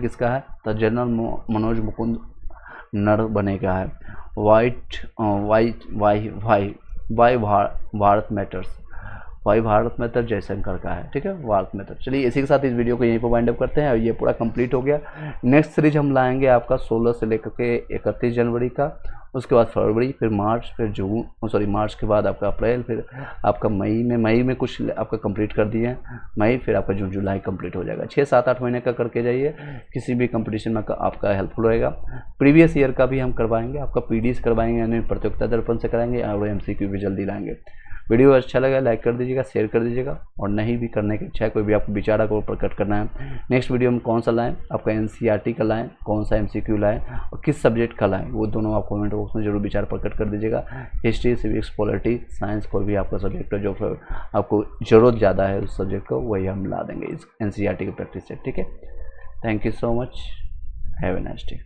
किसका है, तो जनरल मनोज मुकुंद नरवणे का है। वाई भारत मैटर जयशंकर का है। ठीक है, भारत मैटर। चलिए इसी के साथ इस वीडियो को यहीं पर वाइंड अप करते हैं और ये पूरा कंप्लीट हो गया। नेक्स्ट सीरीज हम लाएंगे आपका 16 से लेकर के 31 जनवरी का, उसके बाद फरवरी, फिर मार्च, फिर जून, मार्च के बाद आपका अप्रैल, फिर आपका मई में कुछ आपका कंप्लीट कर दिए हैं मई, फिर आपका जून जुलाई कंप्लीट हो जाएगा। 6, 7, 8 महीने का करके जाइए, किसी भी कंपटीशन में आपका हेल्पफुल रहेगा। प्रीवियस ईयर का भी हम करवाएंगे, आपका PDs करवाएंगे, यानी प्रतियोगिता दर्पण से कराएंगे और MCQ भी जल्दी लाएंगे। वीडियो अच्छा लगा लाइक कर दीजिएगा, शेयर कर दीजिएगा, और नहीं भी करने की इच्छा है, कोई भी आपको विचार को प्रकट करना है नेक्स्ट वीडियो में कौन सा लाएं, आपका NCERT का लाएं, कौन सा MCQ लाएं और किस सब्जेक्ट का लाएं, वो दोनों आप कमेंट बॉक्स में जरूर विचार प्रकट कर दीजिएगा। हिस्ट्री, सिविक्स, पॉलिटी, साइंस, कोई भी आपका सब्जेक्ट है जो आपको ज़रूरत ज़्यादा है उस सब्जेक्ट को, वही हम ला देंगे इस NCERT की प्रैक्टिस से। ठीक है, thank you so much, have a nice day.